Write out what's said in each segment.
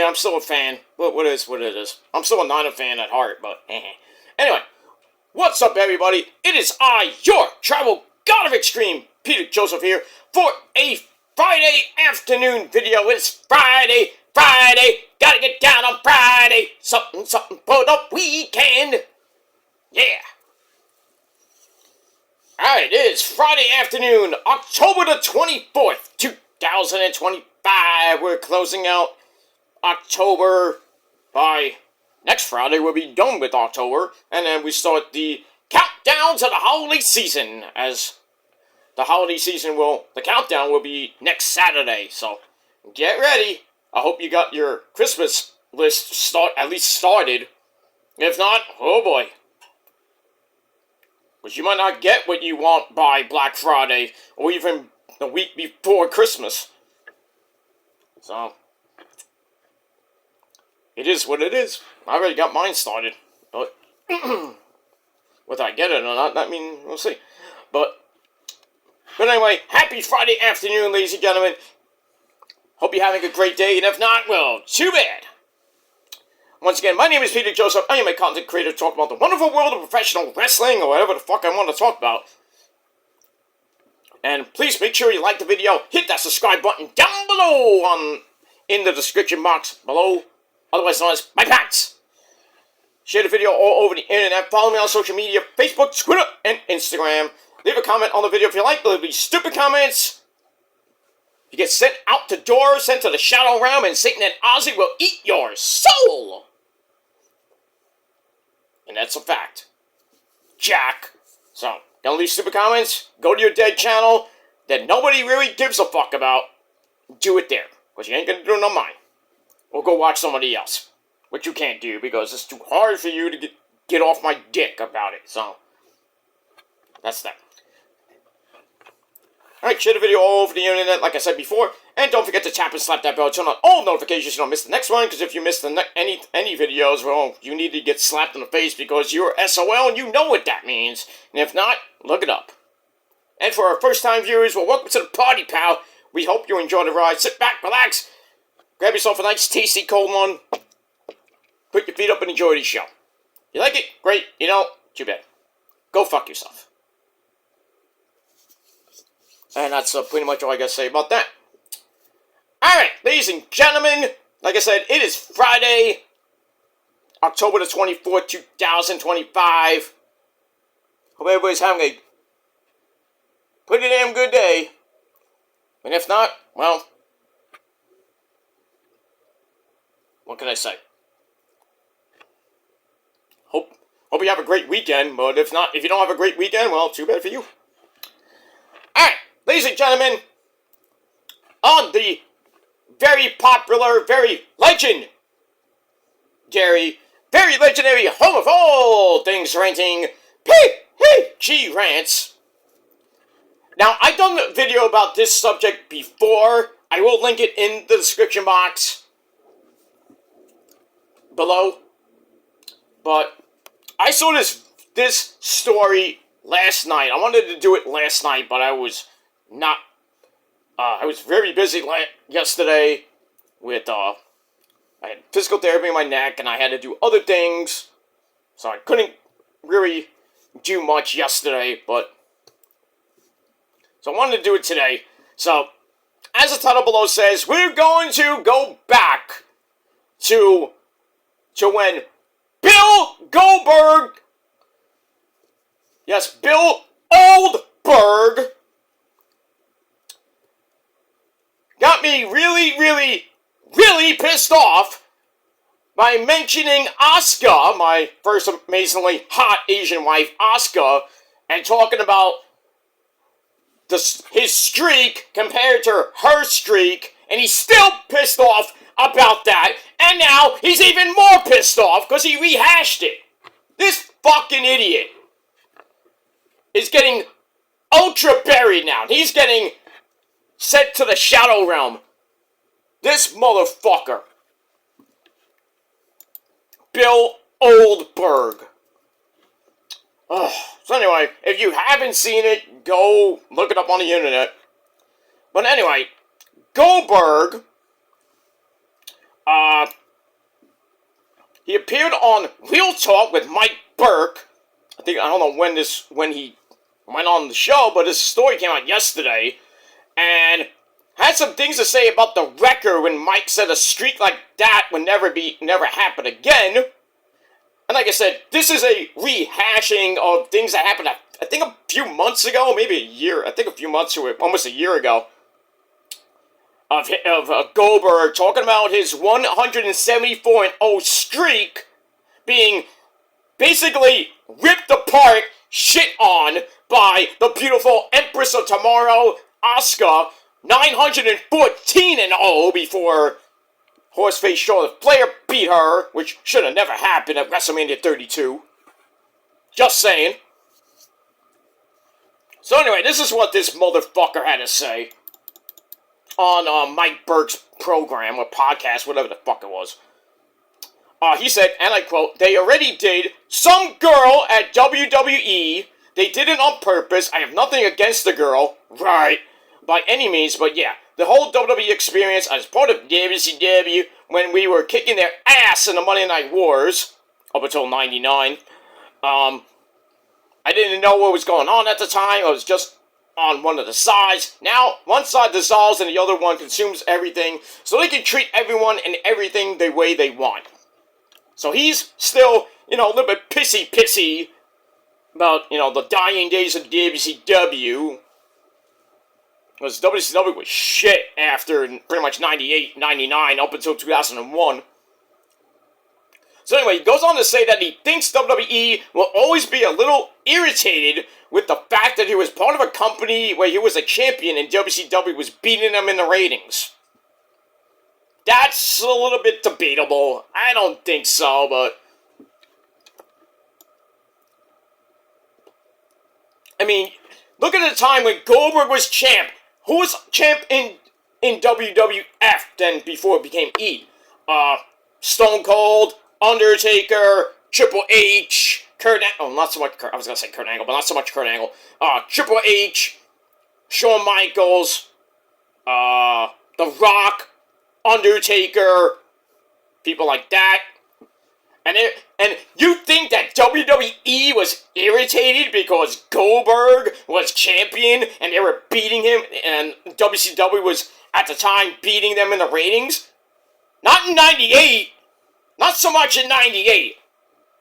Yeah, I'm still a fan. What it is. I'm still a Niner fan at heart, but anyway, what's up, everybody? It is I, your travel god of extreme, Peter Joseph here, for a Friday afternoon video. It's Friday, gotta get down on Friday. Something for the weekend. Yeah. Alright, it is Friday afternoon, October the 24th, 2025. We're closing out October. By next Friday, we'll be done with October, and then we start the countdown to the holiday season, as the countdown will be next Saturday, so get ready. I hope you got your Christmas list at least started. If not, oh boy. But you might not get what you want by Black Friday, or even the week before Christmas. So, it is what it is. I already got mine started, but whether I get it or not, I mean, we'll see. But anyway, happy Friday afternoon, ladies and gentlemen. Hope you're having a great day, and if not, well, too bad. Once again, my name is Peter Joseph. I am a content creator talking about the wonderful world of professional wrestling, or whatever the fuck I want to talk about. And please make sure you like the video, hit that subscribe button down below in the description box below, otherwise known as my pants. Share the video all over the internet. Follow me on social media, Facebook, Twitter, and Instagram. Leave a comment on the video if you like. There'll be stupid comments. You get sent out the door, sent to the shadow realm, and Satan and Ozzy will eat your soul. And that's a fact. Jack. So, don't leave stupid comments. Go to your dead channel that nobody really gives a fuck about. Do it there. Because you ain't gonna do it on mine. Or go watch somebody else. Which you can't do because it's too hard for you to get off my dick about it. So, that's that. Alright, share the video all over the internet, like I said before. And don't forget to tap and slap that bell, turn on all notifications so you don't miss the next one. Because if you miss any videos, well, you need to get slapped in the face because you're SOL and you know what that means. And if not, look it up. And for our first time viewers, well, welcome to the party, pal. We hope you enjoy the ride. Sit back, relax, grab yourself a nice, tasty, cold one. Put your feet up and enjoy the show. You like it? Great. You know, too bad. Go fuck yourself. And that's pretty much all I gotta say about that. Alright, ladies and gentlemen, like I said, it is Friday, October the 24th, 2025. Hope everybody's having a pretty damn good day. And if not, well, what can I say? Hope you have a great weekend, but if not, if you don't have a great weekend, well, too bad for you. Alright, ladies and gentlemen, on the very popular, very legendary home of all things ranting, PG Rants. Now, I've done a video about this subject before. I will link it in the description box below. But I saw this story last night. I wanted to do it last night, but I was not. I was very busy yesterday with I had physical therapy in my neck, and I had to do other things, so I couldn't really do much yesterday. But so I wanted to do it today. So, as the title below says, we're going to go back to when Bill Goldberg. Yes, Bill Oldberg got me really pissed off by mentioning Asuka, my first amazingly hot Asian wife, Asuka, and talking about his streak compared to her streak, and he's still pissed off about that, and now he's even more pissed off because he rehashed it. This fucking idiot is getting ultra buried now. He's getting sent to the shadow realm. This motherfucker. Bill Oldberg. So anyway, if you haven't seen it, go look it up on the internet. But anyway, Goldberg He appeared on Real Talk with Mike Burke. I don't know when he went on the show, but his story came out yesterday, and had some things to say about the record when Mike said a streak like that would never happen again. And like I said, this is a rehashing of things that happened, I think a few months ago, maybe a year, I think a few months or almost a year ago, of Goldberg talking about his 174-0 streak being basically ripped apart, shit on by the beautiful Empress of Tomorrow, Asuka, 914-0 before Horseface Charlotte Flair beat her, which should have never happened at WrestleMania 32. Just saying. So anyway, this is what this motherfucker had to say on Mike Burke's program or podcast, whatever the fuck it was. He said, and I quote, "They already did. Some girl at WWE. They did it on purpose. I have nothing against the girl. Right. By any means, but yeah. The whole WWE experience as part of WCW when we were kicking their ass in the Monday Night Wars, up until 99. I didn't know what was going on at the time. I was just on one of the sides. Now, one side dissolves and the other one consumes everything, so they can treat everyone and everything the way they want." So he's still, a little bit pissy about, the dying days of WCW. Because WCW was shit after pretty much 98, 99, up until 2001. So anyway, he goes on to say that he thinks WWE will always be a little irritated with the fact that he was part of a company where he was a champion and WCW was beating them in the ratings. That's a little bit debatable. I don't think so, but... I mean, look at the time when Goldberg was champ. Who was champ in WWF then before it became E? Stone Cold, Undertaker, Triple H, Kurt Angle. Not so much Kurt. I was gonna say Kurt Angle, but not so much Kurt Angle. Triple H, Shawn Michaels, The Rock, Undertaker, people like that. And you think that WWE was irritated because Goldberg was champion and they were beating him, and WCW was, at the time, beating them in the ratings? Not in 98. Not so much in 98.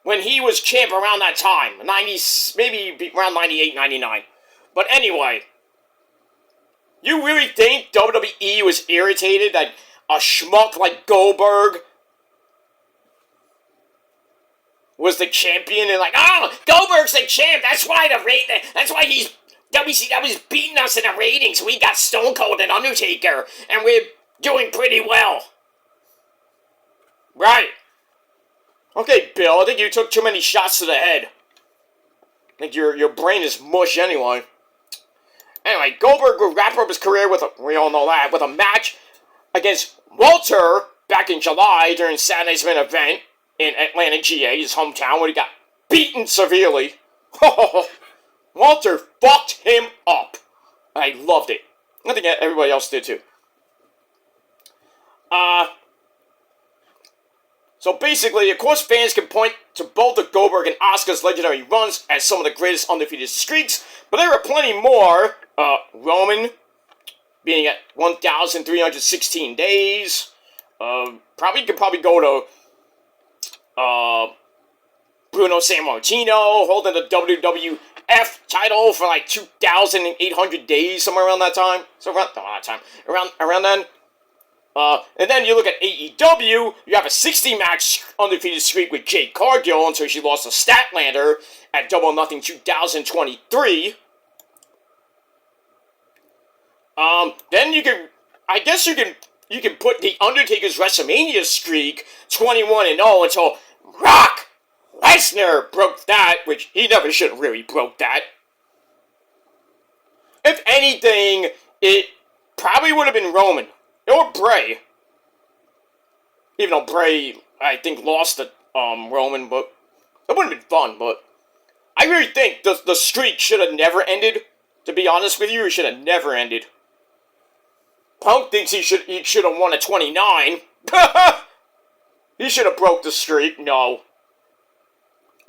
When he was champ around that time. Maybe around 98, 99. But anyway. You really think WWE was irritated that a schmuck like Goldberg was the champion and Goldberg's the champ, that's why WCW's beating us in the ratings, we got Stone Cold and Undertaker, and we're doing pretty well. Right. Okay, Bill, I think you took too many shots to the head. I think your brain is mush anyway. Anyway, Goldberg will wrap up his career we all know that, with a match against Walter back in July during Saturday's main event in Atlanta, GA, his hometown, where he got beaten severely. Walter fucked him up. I loved it. I think everybody else did too. So basically, of course, fans can point to both the Goldberg and Asuka's legendary runs as some of the greatest undefeated streaks, but there are plenty more. Roman being at 1,316 days. Could probably go to Bruno Sammartino holding the WWF title for 2,800 days, somewhere around that time. Around then. And then you look at AEW, you have a 60-match undefeated streak with Jade Cargill until she lost to Statlander at Double or Nothing 2023. Then you can put the Undertaker's WrestleMania streak 21-0 until Brock Lesnar broke that, which he never should have really broke that. If anything, it probably would have been Roman. Or Bray. Even though Bray, I think, lost to Roman, but it would have been fun, but I really think the streak should have never ended. To be honest with you, it should have never ended. Punk thinks he should have won at 29. He should have broke the streak. No.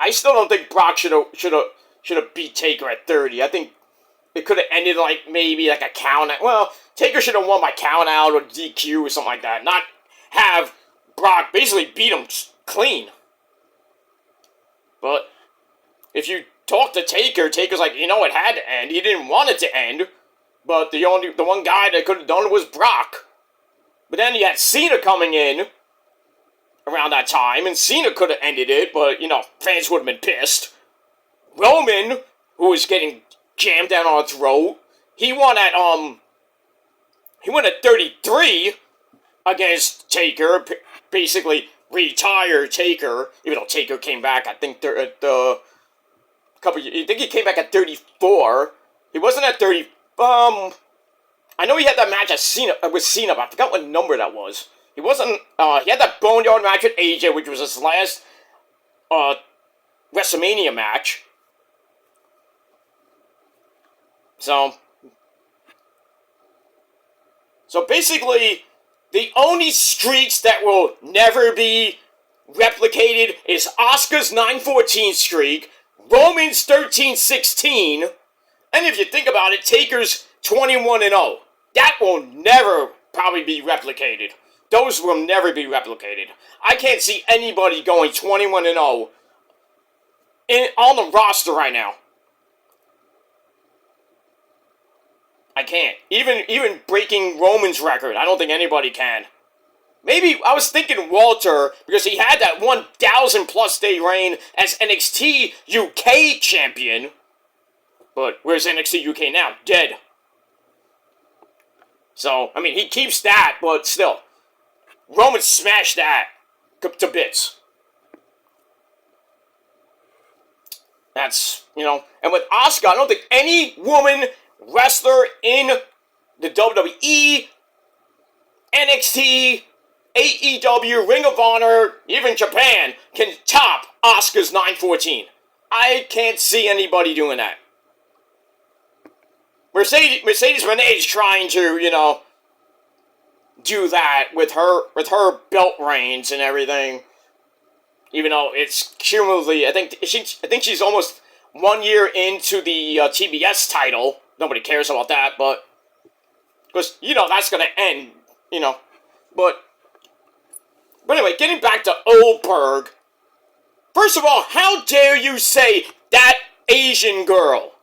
I still don't think Brock should have beat Taker at 30. I think it could have ended like maybe like a count out. Well, Taker should have won by count out or DQ or something like that. Not have Brock basically beat him clean. But if you talk to Taker, Taker's like, it had to end. He didn't want it to end. But the one guy that could have done it was Brock. But then you had Cena coming in around that time, and Cena could have ended it, but, fans would have been pissed. Roman, who was getting jammed down our throat, he won at 33 against Taker, basically retired Taker, even though Taker came back, I think, I think he came back at 34. He wasn't at 30, I know he had that match with Cena, but I forgot what number that was. He wasn't, he had that Boneyard match with AJ, which was his last, WrestleMania match. So basically, the only streaks that will never be replicated is Asuka's 9-14 streak, Roman's 13-16, and if you think about it, Taker's 21-0. That will never probably be replicated. Those will never be replicated. I can't see anybody going 21-0 on the roster right now. I can't. Even breaking Roman's record, I don't think anybody can. Maybe, I was thinking Walter, because he had that 1,000-plus day reign as NXT UK champion. But where's NXT UK now? Dead. So, I mean, he keeps that, but still. Roman smashed that to bits. That's, and with Asuka, I don't think any woman wrestler in the WWE, NXT, AEW, Ring of Honor, even Japan, can top Asuka's 9-14. I can't see anybody doing that. Mercedes Renee's trying to, do that with her belt reigns and everything. Even though it's cumulatively, I think she's almost 1 year into the TBS title. Nobody cares about that, but because that's gonna end, But anyway, getting back to Oldberg. First of all, how dare you say that Asian girl?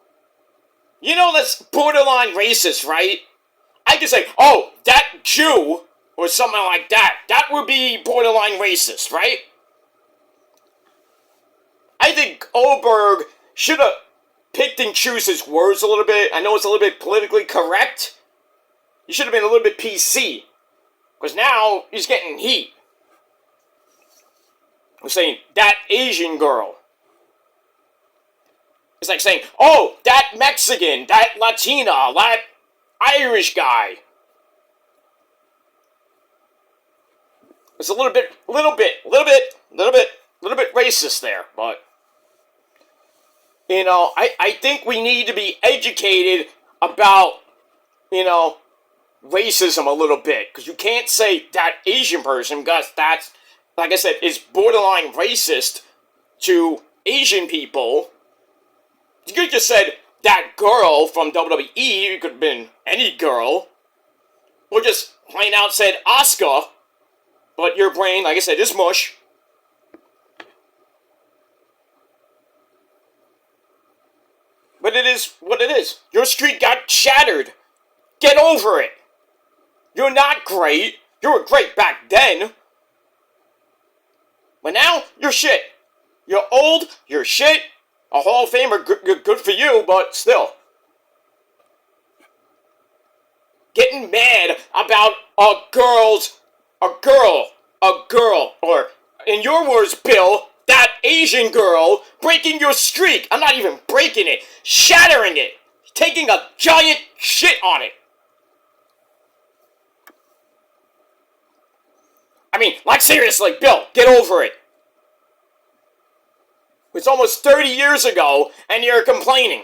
That's borderline racist, right? I could say, oh, that Jew, or something like that. That would be borderline racist, right? I think Oldberg should have picked and choose his words a little bit. I know it's a little bit politically correct. He should have been a little bit PC. Because now, he's getting heat. I'm saying, that Asian girl. It's like saying, oh, that Mexican, that Latina, that Irish guy. It's a little bit racist there, but I think we need to be educated about, racism a little bit, because you can't say that Asian person, because that's, like I said, is borderline racist to Asian people. You could have just said that girl from WWE, it could have been any girl, or just plain out said Asuka, but your brain, like I said, is mush. But it is what it is. Your streak got shattered. Get over it. You're not great. You were great back then. But now, you're shit. You're old, you're shit. A Hall of Famer, good for you, but still. Getting mad about a girl, or, in your words, Bill, that Asian girl breaking your streak. I'm not even breaking it, shattering it, taking a giant shit on it. I mean, like seriously, Bill, get over it. It's almost 30 years ago, and you're complaining.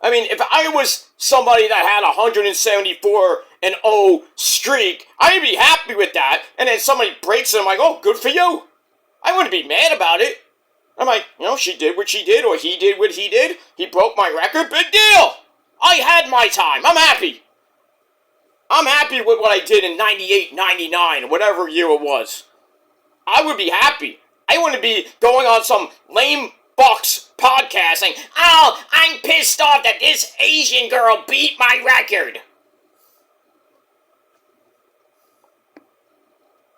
I mean, if I was somebody that had a 174-0 streak, I'd be happy with that. And then somebody breaks it, I'm like, oh, good for you. I wouldn't be mad about it. I'm like, she did what she did, or he did what he did. He broke my record. Big deal. I had my time. I'm happy. I'm happy with what I did in 98, 99, whatever year it was. I would be happy. I wouldn't be going on some lame Bucks podcast saying, oh, I'm pissed off that this Asian girl beat my record.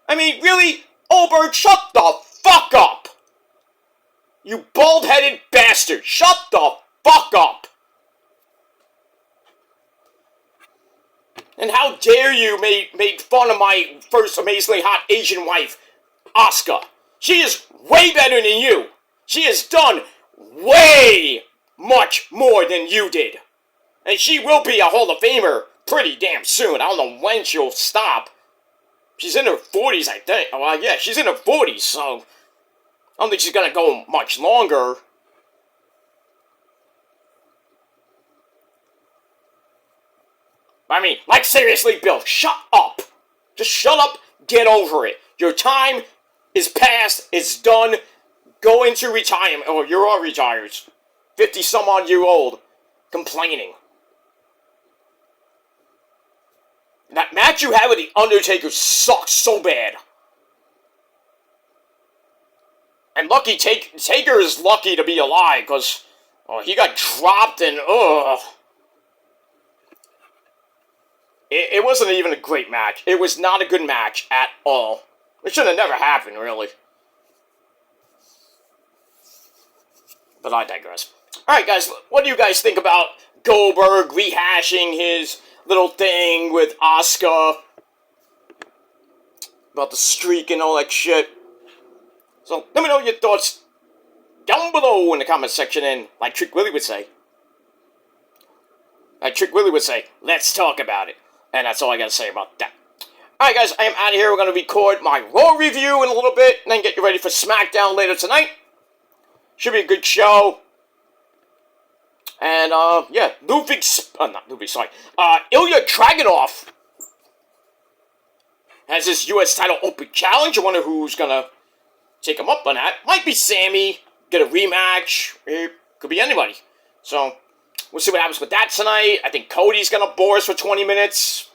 I mean, really? Oldberg, shut the fuck up. You bald-headed bastard. Shut the fuck up. And how dare you make fun of my first amazingly hot Asian wife, Asuka. She is way better than you. She has done way much more than you did. And she will be a Hall of Famer pretty damn soon. I don't know when she'll stop. She's in her 40s, I think. Well, yeah, she's in her 40s, so I don't think she's gonna go much longer. I mean, like seriously, Bill, shut up. Just shut up, get over it. Your time is past, it's done. Go into retirement, or you're all retired. 50-some-odd-year-old, complaining. That match you had with The Undertaker sucks so bad. And lucky Taker is lucky to be alive, because he got dropped and, It wasn't even a great match. It was not a good match at all. It should have never happened, really. But I digress. Alright, guys, what do you guys think about Goldberg rehashing his little thing with Asuka? About the streak and all that shit. So, let me know your thoughts down below in the comment section, and like Trick Willie would say, let's talk about it. And that's all I gotta say about that. Alright, guys, I am out of here. We're gonna record my Raw review in a little bit, and then get you ready for SmackDown later tonight. Should be a good show. And, yeah, Ilya Dragunov has his U.S. title open challenge. I wonder who's gonna take him up on that. Might be Sammy, get a rematch. It could be anybody. So, we'll see what happens with that tonight. I think Cody's gonna bore us for 20 minutes.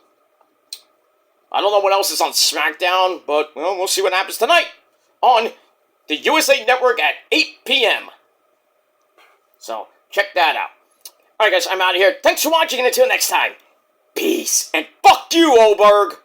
I don't know what else is on SmackDown, but, well, we'll see what happens tonight on the USA Network at 8 p.m. So, check that out. Alright, guys, I'm out of here. Thanks for watching, and until next time, peace, and fuck you, Oldberg!